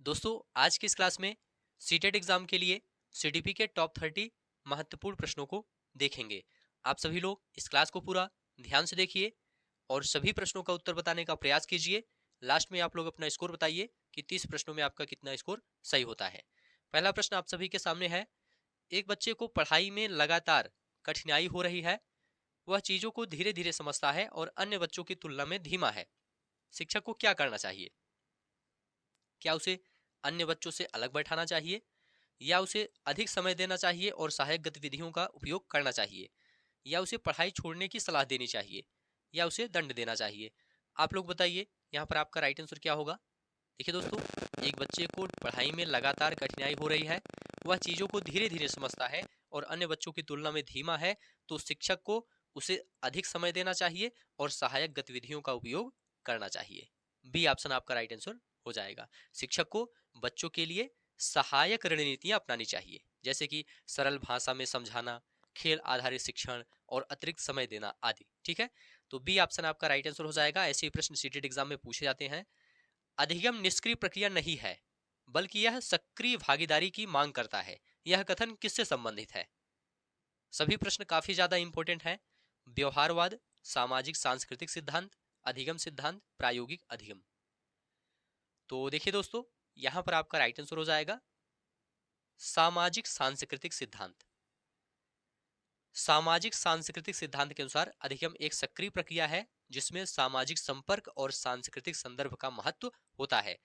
दोस्तों आज की इस क्लास में सीटेट एग्जाम के लिए सीडीपी के टॉप 30 महत्वपूर्ण प्रश्नों को देखेंगे। आप सभी लोग इस क्लास को पूरा ध्यान से देखिए और सभी प्रश्नों का उत्तर बताने का प्रयास कीजिए। लास्ट में आप लोग अपना स्कोर बताइए कि 30 प्रश्नों में आपका कितना स्कोर सही होता है। पहला प्रश्न आप सभी के सामने है। एक बच्चे को पढ़ाई में लगातार कठिनाई हो रही है। वह चीजों को धीरे धीरे समझता है और अन्य बच्चों की तुलना में धीमा है। शिक्षक को क्या करना चाहिए? क्या उसे अन्य बच्चों से अलग बैठाना चाहिए, या उसे अधिक समय देना चाहिए और सहायक गतिविधियों का उपयोग करना चाहिए, या उसे पढ़ाई छोड़ने की सलाह देनी चाहिए, या उसे दंड देना चाहिए? आप लोग बताइए यहाँ पर आपका राइट आंसर क्या होगा। देखिए दोस्तों, एक बच्चे को पढ़ाई में लगातार कठिनाई हो रही है, वह चीजों को धीरे धीरे समझता है और अन्य बच्चों की तुलना में धीमा है, तो शिक्षक को उसे अधिक समय देना चाहिए और सहायक गतिविधियों का उपयोग करना चाहिए। बी ऑप्शन आपका राइट आंसर हो जाएगा। शिक्षक को बच्चों के लिए सहायक रणनीतियां अपनानी चाहिए, जैसे कि सरल भाषा में समझाना, खेल आधारित शिक्षण और अतिरिक्त समय देना आदि। ठीक है, तो बी ऑप्शन आपका राइट आंसर हो जाएगा। ऐसे ही प्रश्न सीटेट एग्जाम में पूछे जाते हैं। अधिगम निष्क्रिय प्रक्रिया नहीं है, बल्कि यह सक्रिय भागीदारी की मांग करता है। यह कथन किससे संबंधित है? सभी प्रश्न काफी ज्यादा इंपॉर्टेंट हैं। व्यवहारवाद, सामाजिक सांस्कृतिक सिद्धांत, अधिगम सिद्धांत, प्रायोगिक अधिगम। तो देखिए दोस्तों, यहां पर आपका राइट आंसर हो जाएगा सामाजिक सांस्कृतिक सिद्धांत। सामाजिक सांस्कृतिक सिद्धांत के अनुसार अधिगम एक सक्रिय प्रक्रिया है जिसमें सामाजिक संपर्क और सांस्कृतिक संदर्भ का महत्व होता है।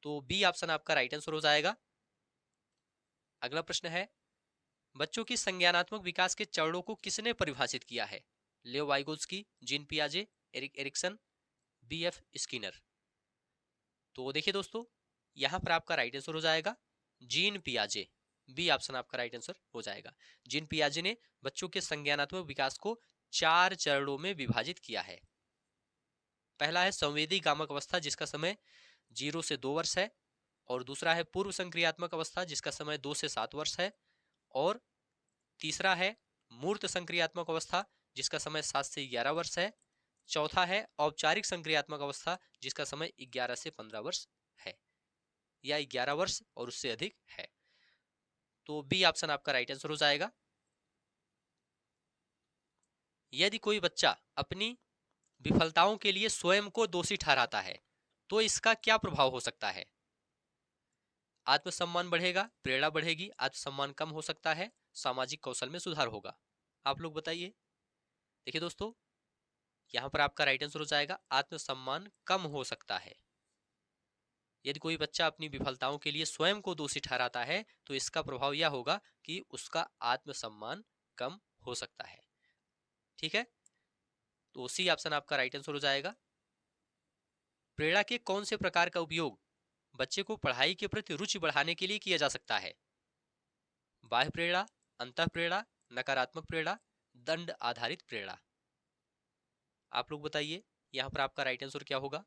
तो बी ऑप्शन आपका राइट आंसर हो जाएगा। अगला प्रश्न है, बच्चों की संज्ञानात्मक विकास के चरणों को किसने परिभाषित किया है? लेओ वाइगोत्स्की, जीन पियाजे, Erik Erikson, B F Skinner. तो देखिए दोस्तों, यहां पर आपका राइट आंसर हो जाएगा जीन पियाजे। बी ऑप्शन आपका राइट आंसर हो जाएगा। जीन पियाजे ने बच्चों के संज्ञानात्मक विकास को 4 चरणों में विभाजित किया है। पहला है संवेदी गामक अवस्था, जिसका समय 0 से 2 वर्ष है, और दूसरा है पूर्व संक्रियात्मक अवस्था, जिसका समय 2 से 7 वर्ष है, और तीसरा है मूर्त संक्रियात्मक अवस्था, जिसका समय 7 से 11 वर्ष है। चौथा है औपचारिक संक्रियात्मक अवस्था, जिसका समय 11 से 15 वर्ष है, या 11 वर्ष और उससे अधिक है। तो बी ऑप्शन आपका राइट आंसर हो जाएगा। यदि कोई बच्चा अपनी विफलताओं के लिए स्वयं को दोषी ठहराता है तो इसका क्या प्रभाव हो सकता है? आत्मसम्मान बढ़ेगा, प्रेरणा बढ़ेगी, आत्मसम्मान कम हो सकता है, सामाजिक कौशल में सुधार होगा। आप लोग बताइए। देखिए दोस्तों, यहां पर आपका राइट आंसर हो जाएगा आत्मसम्मान कम हो सकता है। यदि कोई बच्चा अपनी विफलताओं के लिए स्वयं को दोषी ठहराता है तो इसका प्रभाव यह होगा कि उसका आत्मसम्मान कम हो सकता है। ठीक है, तो सी ऑप्शन आपका राइट आंसर हो जाएगा। प्रेरणा के कौन से प्रकार का उपयोग बच्चे को पढ़ाई के प्रति रुचि बढ़ाने के लिए किया जा सकता है? बाह्य प्रेरणा, अंतः प्रेरणा, नकारात्मक प्रेरणा, दंड आधारित प्रेरणा। आप लोग बताइए यहां पर आपका राइट आंसर क्या होगा।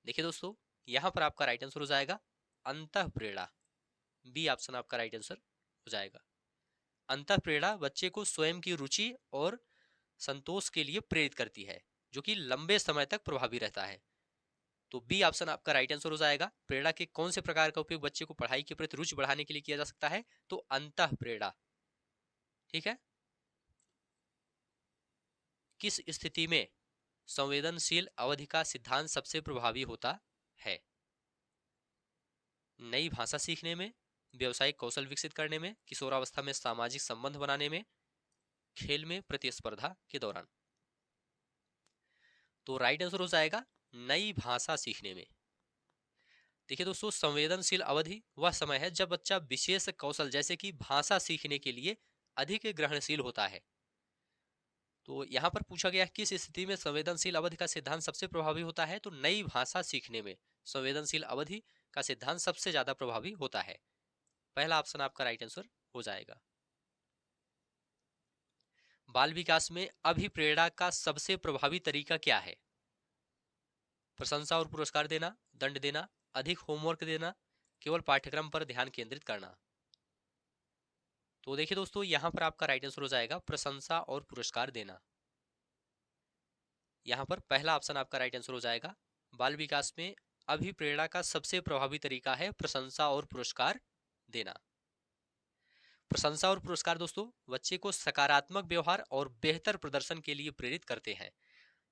देखिए दोस्तों, यहां पर आपका राइट आंसर हो जाएगा अंतः प्रेरणा। बी ऑप्शन आपका राइट आंसर हो जाएगा। अंतः प्रेरणा बच्चे को स्वयं की रुचि और संतोष के लिए प्रेरित करती है, जो कि लंबे समय तक प्रभावी रहता है। तो बी ऑप्शन आपका राइट आंसर हो जाएगा। प्रेरणा के कौन से प्रकार का उपयोग बच्चे को पढ़ाई के प्रति रुचि बढ़ाने के लिए किया जा सकता है? तो अंतः प्रेरणा। ठीक है, किस स्थिति में संवेदनशील अवधि का सिद्धांत सबसे प्रभावी होता है? नई भाषा सीखने में, व्यवसायिक कौशल विकसित करने में, किशोरावस्था में सामाजिक संबंध बनाने में, खेल में प्रतिस्पर्धा के दौरान। तो राइट आंसर हो जाएगा नई भाषा सीखने में। देखिए दोस्तों, संवेदनशील अवधि वह समय है जब बच्चा विशेष कौशल जैसे कि भाषा सीखने के लिए अधिक ग्रहणशील होता है। तो यहाँ पर पूछा गया किस स्थिति में संवेदनशील अवधि का सिद्धांत सबसे प्रभावी होता है? तो नई भाषा सीखने में संवेदनशील अवधि का सिद्धांत सबसे ज्यादा प्रभावी होता है। पहला ऑप्शन आपका राइट आंसर हो जाएगा। बाल विकास में अभिप्रेरणा का सबसे प्रभावी तरीका क्या है? प्रशंसा और पुरस्कार देना, दंड देना, अधिक होमवर्क देना, केवल पाठ्यक्रम पर ध्यान केंद्रित करना। तो देखिए दोस्तों, यहां पर आपका राइट आंसर हो जाएगा प्रशंसा और पुरस्कार देना। यहां पर पहला ऑप्शन आपका राइट आंसर हो जाएगा। बाल विकास में अभिप्रेरणा का सबसे प्रभावी तरीका है प्रशंसा और पुरस्कार देना। प्रशंसा और पुरस्कार दोस्तों बच्चे को सकारात्मक व्यवहार और बेहतर प्रदर्शन के लिए प्रेरित करते हैं।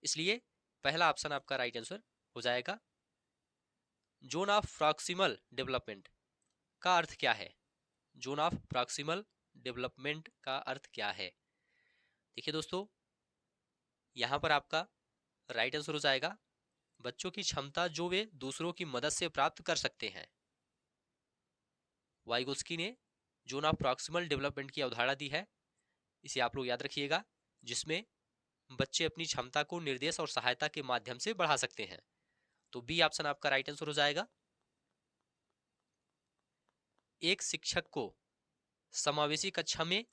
इसलिए पहला ऑप्शन आपका राइट आंसर हो जाएगा। जोन ऑफ प्रॉक्सिमल डेवलपमेंट का अर्थ क्या है? जोन ऑफ प्रॉक्सिमल डेवलपमेंट का अर्थ क्या है? देखिए दोस्तों, यहां पर आपका राइट आंसर हो जाएगा बच्चों की क्षमता जो वे दूसरों की मदद से प्राप्त कर सकते हैं। वाइगोस्की ने जोन ऑफ प्रॉक्सिमल डेवलपमेंट की अवधारणा दी है, इसे आप लोग याद रखिएगा, जिसमें बच्चे अपनी क्षमता को निर्देश और सहायता के माध्यम से बढ़ा सकते हैं। तो बी ऑप्शन आपका राइट आंसर हो जाएगा। एक शिक्षक को समावेशी कक्षा में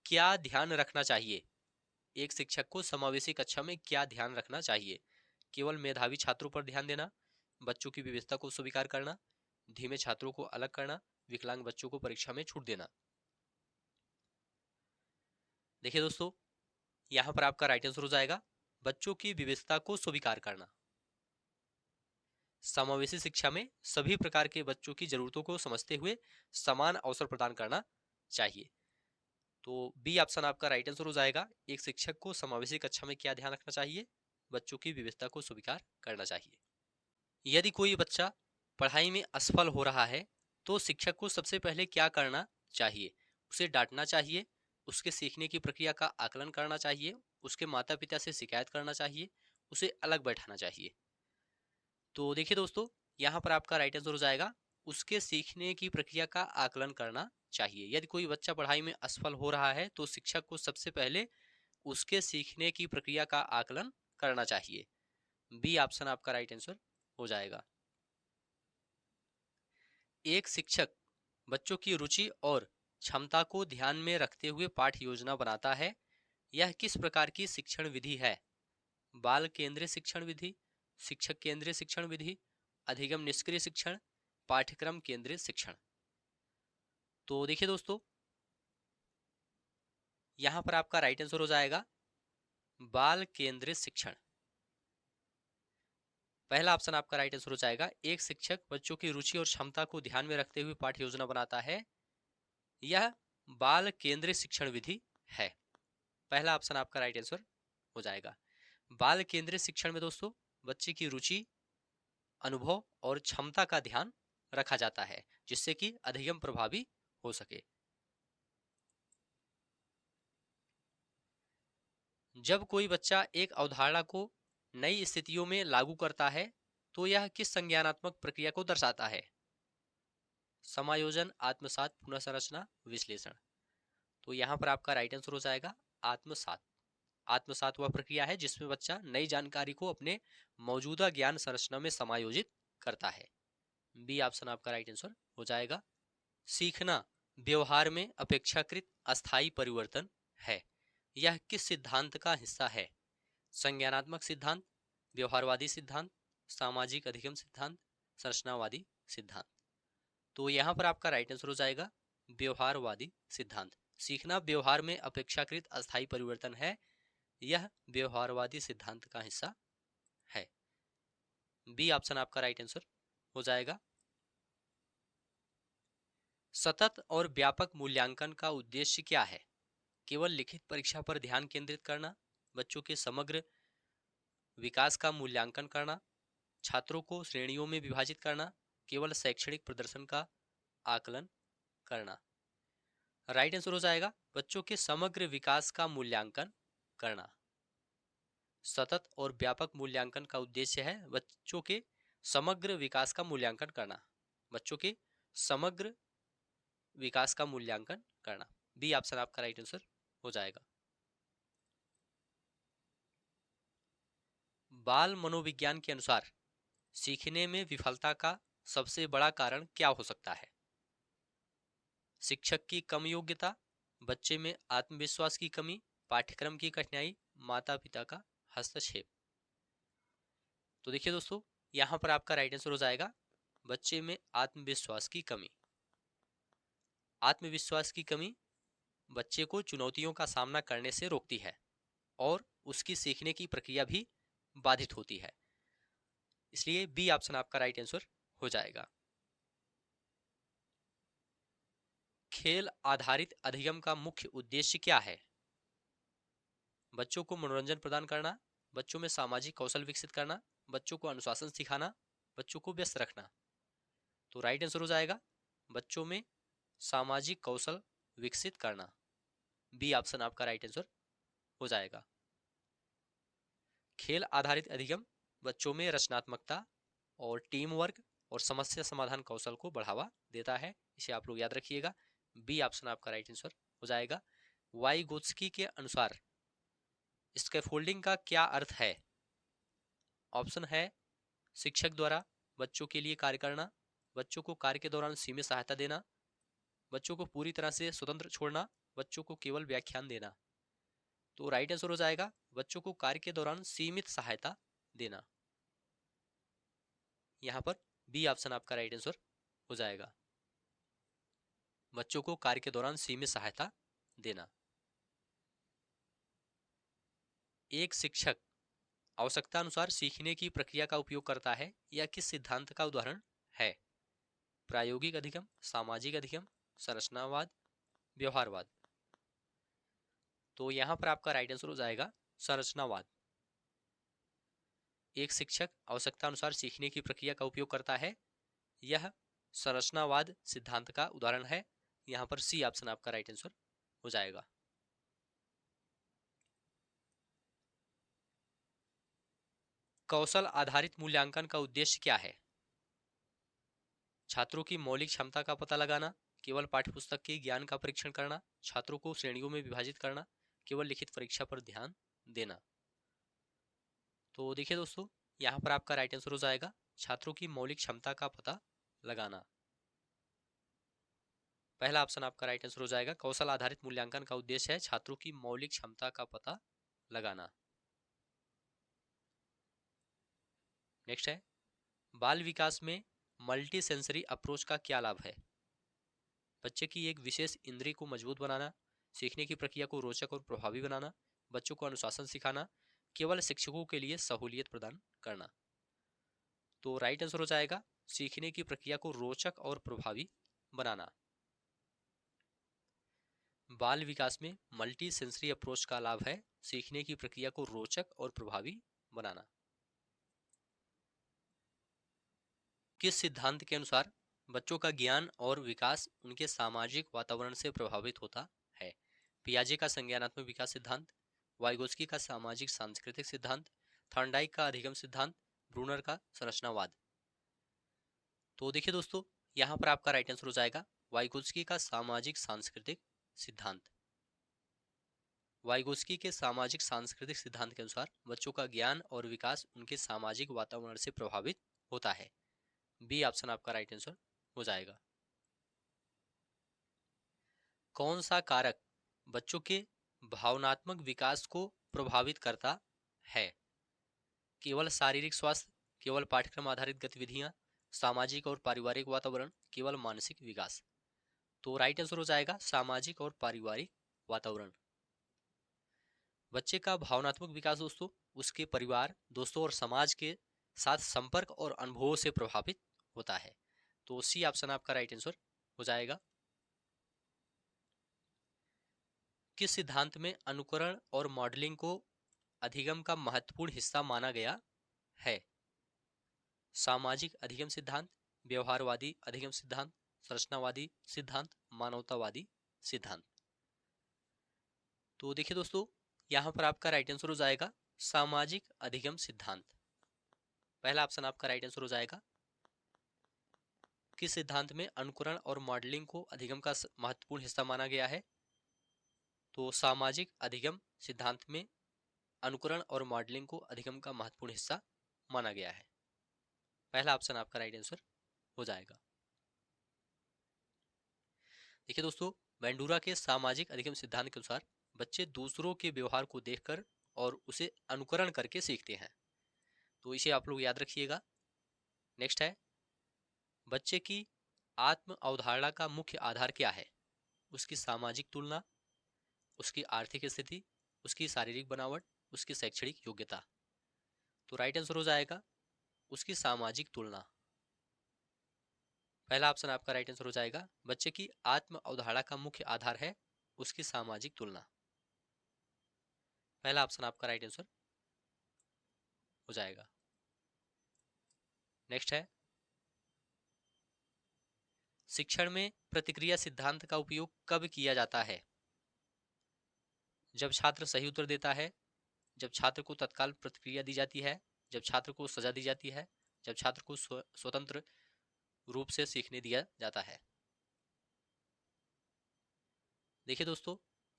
क्या ध्यान रखना चाहिए? एक शिक्षक को समावेशी कक्षा में क्या ध्यान रखना चाहिए? केवल मेधावी छात्रों पर ध्यान देना, बच्चों की विविधता को स्वीकार करना, धीमे छात्रों को अलग करना, विकलांग बच्चों को परीक्षा में छूट देना। देखिए दोस्तों, यहां पर आपका राइट आंसर हो जाएगा बच्चों की विविधता को स्वीकार करना। समावेशी शिक्षा में सभी प्रकार के बच्चों की जरूरतों को समझते हुए समान अवसर प्रदान करना चाहिए। तो बी ऑप्शन आपका राइट आंसर हो जाएगा। एक शिक्षक को समावेशी कक्षा में क्या ध्यान रखना चाहिए? बच्चों की विविधता को स्वीकार करना चाहिए। यदि कोई बच्चा पढ़ाई में असफल हो रहा है तो शिक्षक को सबसे पहले क्या करना चाहिए? उसे डांटना चाहिए, उसके सीखने की प्रक्रिया का आकलन करना चाहिए, उसके माता पिता से शिकायत करना चाहिए, उसे अलग बैठाना चाहिए। तो देखिए दोस्तों, यहाँ पर आपका राइट आंसर हो जाएगा उसके सीखने की प्रक्रिया का आकलन करना चाहिए। यदि कोई बच्चा पढ़ाई में असफल हो रहा है तो शिक्षक को सबसे पहले उसके सीखने की प्रक्रिया का आकलन करना चाहिए। बी ऑप्शन आपका राइट आंसर हो जाएगा। एक शिक्षक बच्चों की रुचि और क्षमता को ध्यान में रखते हुए पाठ योजना बनाता है। यह किस प्रकार की शिक्षण विधि है? बाल केंद्रीय शिक्षण विधि, शिक्षक केंद्रीय शिक्षण विधि, अधिगम निष्क्रिय शिक्षण, पाठ्यक्रम केंद्रीय शिक्षण। तो देखिए दोस्तों, यहां पर आपका राइट आंसर हो जाएगा बाल केंद्रित शिक्षण। पहला ऑप्शन आपका राइट आंसर हो जाएगा। एक शिक्षक बच्चों की रुचि और क्षमता को ध्यान में रखते हुए पाठ्य योजना बनाता है, यह बाल केंद्रित शिक्षण विधि है। पहला ऑप्शन आपका राइट आंसर हो जाएगा। बाल केंद्रित शिक्षण में दोस्तों बच्चे की रुचि, अनुभव और क्षमता का ध्यान रखा जाता है, जिससे कि अधिगम प्रभावी हो सके। जब कोई बच्चा एक अवधारणा को नई स्थितियों में लागू करता है तो यह किस संज्ञानात्मक प्रक्रिया को दर्शाता है? समायोजन, आत्मसात, पुनः संरचना, विश्लेषण। तो यहाँ पर आपका राइट आंसर हो जाएगा आत्मसात। आत्मसात वह प्रक्रिया है जिसमें बच्चा नई जानकारी को अपने मौजूदा ज्ञान संरचना में समायोजित करता है। बी ऑप्शन आपका राइट आंसर हो जाएगा। सीखना व्यवहार में अपेक्षाकृत अस्थायी परिवर्तन है, यह किस सिद्धांत का हिस्सा है? संज्ञानात्मक सिद्धांत, व्यवहारवादी सिद्धांत, सामाजिक अधिगम सिद्धांत, संरचनावादी सिद्धांत। तो यहाँ पर आपका राइट आंसर हो जाएगा व्यवहारवादी सिद्धांत। सीखना व्यवहार में अपेक्षाकृत अस्थायी परिवर्तन है, यह व्यवहारवादी सिद्धांत का हिस्सा है। बी ऑप्शन आपका राइट आंसर हो जाएगा। सतत और व्यापक मूल्यांकन का उद्देश्य क्या है? केवल लिखित परीक्षा पर ध्यान केंद्रित करना, बच्चों के समग्र विकास का मूल्यांकन करना, छात्रों को श्रेणियों में विभाजित करना, केवल शैक्षणिक प्रदर्शन का आकलन करना। राइट आंसर हो जाएगा बच्चों के समग्र विकास का मूल्यांकन करना। सतत और व्यापक मूल्यांकन का उद्देश्य है बच्चों के समग्र विकास का मूल्यांकन करना, बच्चों के समग्र विकास का मूल्यांकन करना। बी ऑप्शन आपका राइट आंसर हो जाएगा। बाल मनोविज्ञान के अनुसार सीखने में विफलता का सबसे बड़ा कारण क्या हो सकता है? शिक्षक की कम योग्यता, बच्चे में आत्मविश्वास की कमी, पाठ्यक्रम की कठिनाई, माता पिता का हस्तक्षेप। तो देखिए दोस्तों, यहाँ पर आपका राइट आंसर हो जाएगा बच्चे में आत्मविश्वास की कमी। आत्मविश्वास की कमी बच्चे को चुनौतियों का सामना करने से रोकती है और उसकी सीखने की प्रक्रिया भी बाधित होती है। इसलिए बी ऑप्शन आपका राइट आंसर हो जाएगा। खेल आधारित अधिगम का मुख्य उद्देश्य क्या है? बच्चों को मनोरंजन प्रदान करना, बच्चों में सामाजिक कौशल विकसित करना, बच्चों को अनुशासन सिखाना, बच्चों को व्यस्त रखना। तो राइट आंसर हो जाएगा बच्चों में सामाजिक कौशल विकसित करना। बी ऑप्शन आपका राइट आंसर हो जाएगा। खेल आधारित अधिगम बच्चों में रचनात्मकता और टीम वर्क और समस्या समाधान कौशल को बढ़ावा देता है, इसे आप लोग याद रखिएगा। बी ऑप्शन आपका राइट आंसर हो जाएगा। वाइगोत्स्की के अनुसार स्कैफोल्डिंग का क्या अर्थ है? ऑप्शन है शिक्षक द्वारा बच्चों के लिए कार्य करना, बच्चों को कार्य के दौरान सीमित सहायता देना, बच्चों को पूरी तरह से स्वतंत्र छोड़ना, बच्चों को केवल व्याख्यान देना। तो राइट आंसर हो जाएगा बच्चों को कार्य के दौरान सीमित सहायता देना। यहाँ पर बी ऑप्शन आपका राइट आंसर हो जाएगा, बच्चों को कार्य के दौरान सीमित सहायता देना। एक शिक्षक आवश्यकता अनुसार सीखने की प्रक्रिया का उपयोग करता है, यह किस सिद्धांत का उदाहरण है? प्रायोगिक अधिगम, सामाजिक अधिगम, संरचनावाद, व्यवहारवाद। तो यहाँ पर आपका राइट आंसर हो जाएगा संरचनावाद। एक शिक्षक आवश्यकता अनुसार सीखने की प्रक्रिया का उपयोग करता है, यह संरचनावाद सिद्धांत का उदाहरण है। यहाँ पर सी ऑप्शन आपका राइट आंसर हो जाएगा। कौशल आधारित मूल्यांकन का उद्देश्य क्या है? छात्रों की मौलिक क्षमता का पता लगाना, केवल पाठ्यपुस्तक के ज्ञान का परीक्षण करना, छात्रों को श्रेणियों में विभाजित करना, केवल लिखित परीक्षा पर ध्यान देना। तो देखिए दोस्तों, यहाँ पर आपका राइट आंसर हो जाएगा छात्रों की मौलिक क्षमता का पता लगाना। पहला ऑप्शन आपका राइट आंसर हो जाएगा। कौशल आधारित मूल्यांकन का उद्देश्य है छात्रों की मौलिक क्षमता का पता लगाना। नेक्स्ट है, बाल विकास में मल्टी सेंसरी अप्रोच का क्या लाभ है? बच्चे की एक विशेष इंद्रिय को मजबूत बनाना, सीखने की प्रक्रिया को रोचक और प्रभावी बनाना, बच्चों को अनुशासन सिखाना, केवल शिक्षकों के लिए सहूलियत प्रदान करना। तो राइट आंसर हो जाएगा सीखने की प्रक्रिया को रोचक और प्रभावी बनाना। बाल विकास में मल्टी सेंसरी अप्रोच का लाभ है सीखने की प्रक्रिया को रोचक और प्रभावी बनाना। किस सिद्धांत के अनुसार बच्चों का ज्ञान और विकास उनके सामाजिक वातावरण से प्रभावित होता है? पियाजे का संज्ञानात्मक विकास सिद्धांत, वाइगोस्की का सामाजिक सांस्कृतिक सिद्धांत, थॉर्नडाइक का अधिगम सिद्धांत, ब्रूनर का संरचनावाद। तो देखिए दोस्तों, यहाँ पर आपका राइट आंसर हो जाएगा वाइगोस्की का सामाजिक सांस्कृतिक सिद्धांत। वाइगोस्की के सामाजिक सांस्कृतिक सिद्धांत के अनुसार बच्चों का ज्ञान और विकास उनके सामाजिक वातावरण से प्रभावित होता है। बी ऑप्शन आपका राइट आंसर हो जाएगा। कौन सा कारक बच्चों के भावनात्मक विकास को प्रभावित करता है? केवल शारीरिक स्वास्थ्य, केवल पाठ्यक्रम आधारित गतिविधियां, सामाजिक और पारिवारिक वातावरण, केवल मानसिक विकास। तो राइट आंसर हो जाएगा सामाजिक और पारिवारिक वातावरण। बच्चे का भावनात्मक विकास दोस्तों उसके परिवार, दोस्तों और समाज के साथ संपर्क और अनुभवों से प्रभावित होता है। तो सी ऑप्शन आपका राइट आंसर हो जाएगा। किस सिद्धांत में अनुकरण और मॉडलिंग को अधिगम का महत्वपूर्ण हिस्सा माना गया है? सामाजिक अधिगम सिद्धांत, व्यवहारवादी अधिगम सिद्धांत, संरचनावादी सिद्धांत, मानवतावादी सिद्धांत। तो देखिए दोस्तों, यहाँ पर आपका राइट आंसर हो जाएगा सामाजिक अधिगम सिद्धांत। पहला ऑप्शन आपका राइट आंसर हो जाएगा। किस सिद्धांत में अनुकरण और मॉडलिंग को अधिगम का महत्वपूर्ण हिस्सा माना गया है? तो सामाजिक अधिगम सिद्धांत में अनुकरण और मॉडलिंग को अधिगम का महत्वपूर्ण हिस्सा माना गया है। पहला ऑप्शन आपका राइट आंसर हो जाएगा। देखिए दोस्तों, वेंडूरा के सामाजिक अधिगम सिद्धांत के अनुसार बच्चे दूसरों के व्यवहार को देखकर और उसे अनुकरण करके सीखते हैं। तो इसे आप लोग याद रखिएगा। नेक्स्ट है, बच्चे की आत्म अवधारणा का मुख्य आधार क्या है? उसकी सामाजिक तुलना, उसकी आर्थिक स्थिति, उसकी शारीरिक बनावट, उसकी शैक्षणिक योग्यता। तो राइट आंसर हो जाएगा उसकी सामाजिक तुलना। पहला ऑप्शन आपका राइट आंसर हो जाएगा। बच्चे की आत्म अवधारणा का मुख्य आधार है उसकी सामाजिक तुलना। पहला ऑप्शन आपका राइट आंसर हो जाएगा। नेक्स्ट है, शिक्षण में प्रतिक्रिया सिद्धांत का उपयोग कब किया जाता है? जब छात्र सही उत्तर देता है, जब छात्र को तत्काल प्रतिक्रिया दी जाती है, जब छात्र को सजा दी जाती है, जब छात्र को स्वतंत्र रूप से सीखने दिया जाता है। देखिए दोस्तों,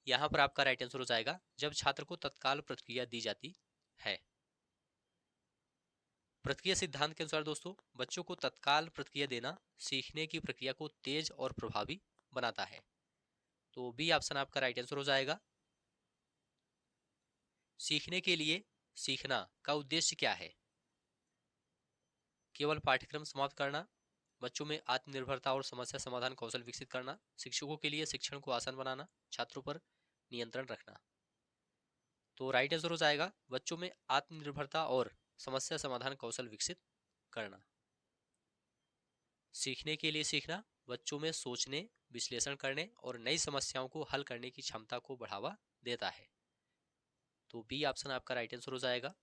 यहां पर आपका राइट आंसर हो जाएगा जब छात्र को तत्काल प्रतिक्रिया दी जाती है। प्रतिक्रिया सिद्धांत के अनुसार दोस्तों, बच्चों को तत्काल प्रतिक्रिया देना सीखने की प्रक्रिया को तेज और प्रभावी बनाता है। तो बी ऑप्शन आपका राइट आंसर हो जाएगा। सीखने के लिए सीखना का उद्देश्य क्या है? केवल पाठ्यक्रम समाप्त करना, बच्चों में आत्मनिर्भरता और समस्या समाधान कौशल विकसित करना, शिक्षकों के लिए शिक्षण को आसान बनाना, छात्रों पर नियंत्रण रखना। तो राइट आंसर हो जाएगा बच्चों में आत्मनिर्भरता और समस्या समाधान कौशल विकसित करना। सीखने के लिए सीखना बच्चों में सोचने, विश्लेषण करने और नई समस्याओं को हल करने की क्षमता को बढ़ावा देता है। तो बी ऑप्शन आपका राइट आंसर हो जाएगा।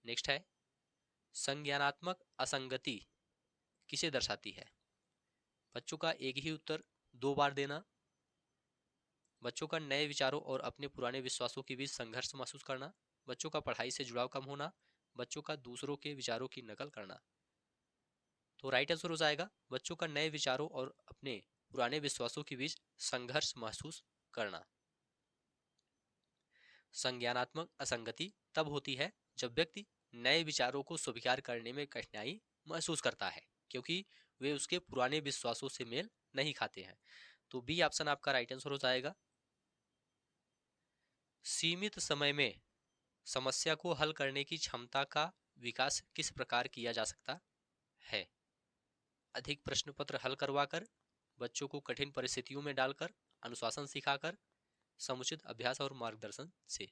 नेक्स्ट है, संज्ञानात्मक असंगति किसे दर्शाती है? बच्चों का एक ही उत्तर 2 बार देना, बच्चों का नए विचारों और अपने पुराने विश्वासों के बीच संघर्ष महसूस करना, बच्चों का पढ़ाई से जुड़ाव कम होना, बच्चों का दूसरों के विचारों की नकल करना। तो राइट आंसर हो जाएगा बच्चों का नए विचारों और अपने पुराने विश्वासों के बीच संघर्ष महसूस करना। संज्ञानात्मक असंगति तब होती है जब व्यक्ति नए विचारों को स्वीकार करने में कठिनाई महसूस करता है क्योंकि वे उसके पुराने विश्वासों से मेल नहीं खाते हैं। तो बी ऑप्शन आपका राइट आंसर हो जाएगा। सीमित समय में समस्या को हल करने की क्षमता का विकास किस प्रकार किया जा सकता है? अधिक प्रश्न पत्र हल करवाकर, बच्चों को कठिन परिस्थितियों में डालकर, अनुशासन सिखाकर, समुचित अभ्यास और मार्गदर्शन से।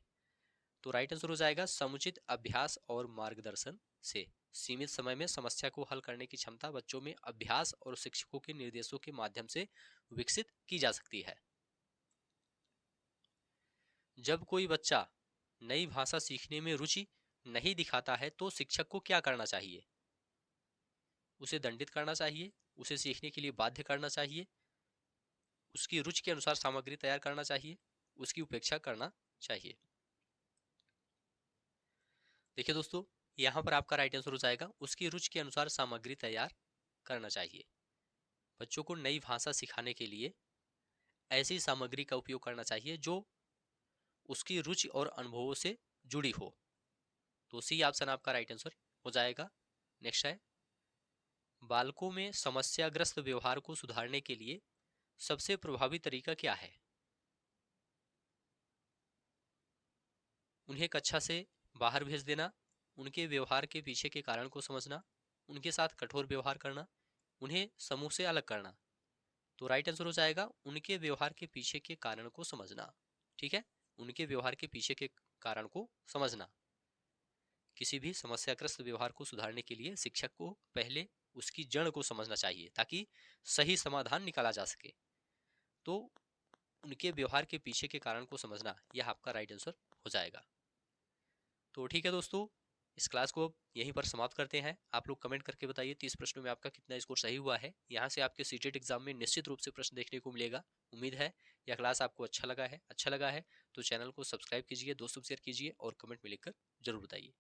तो राइट आंसर हो जाएगा समुचित अभ्यास और मार्गदर्शन से। सीमित समय में समस्या को हल करने की क्षमता बच्चों में अभ्यास और शिक्षकों के निर्देशों के माध्यम से विकसित की जा सकती है। जब कोई बच्चा नई भाषा सीखने में रुचि नहीं दिखाता है तो शिक्षक को क्या करना चाहिए? उसे दंडित करना चाहिए, उसे सीखने के लिए बाध्य करना चाहिए, उसकी रुचि के अनुसार सामग्री तैयार करना चाहिए, उसकी उपेक्षा करना चाहिए। देखिए दोस्तों, यहाँ पर आपका राइट आंसर हो जाएगा उसकी रुचि के अनुसार सामग्री तैयार करना चाहिए। बच्चों को नई भाषा सिखाने के लिए ऐसी सामग्री का उपयोग करना चाहिए जो उसकी रुचि और अनुभवों से जुड़ी हो। तो सी ऑप्शन आपका राइट आंसर हो जाएगा। नेक्स्ट है, बालकों में समस्याग्रस्त व्यवहार को सुधारने के लिए सबसे प्रभावी तरीका क्या है? उन्हें कक्षा से बाहर भेज देना, उनके व्यवहार के पीछे के कारण को समझना, उनके साथ कठोर व्यवहार करना, उन्हें समूह से अलग करना। तो राइट आंसर हो जाएगा उनके व्यवहार के पीछे के कारण को समझना। ठीक है, उनके व्यवहार के पीछे के कारण को समझना। किसी भी समस्याग्रस्त व्यवहार को सुधारने के लिए शिक्षक को पहले उसकी जड़ को समझना चाहिए ताकि सही समाधान निकाला जा सके। तो उनके व्यवहार के पीछे के कारण को समझना, यह आपका राइट आंसर हो जाएगा। तो ठीक है दोस्तों, इस क्लास को अब यहीं पर समाप्त करते हैं। आप लोग कमेंट करके बताइए 30 प्रश्नों में आपका कितना स्कोर सही हुआ है। यहाँ से आपके सीटेट एग्जाम में निश्चित रूप से प्रश्न देखने को मिलेगा। उम्मीद है यह क्लास आपको अच्छा लगा है तो चैनल को सब्सक्राइब कीजिए, दोस्तों को शेयर कीजिए और कमेंट में लिखकर जरूर बताइए।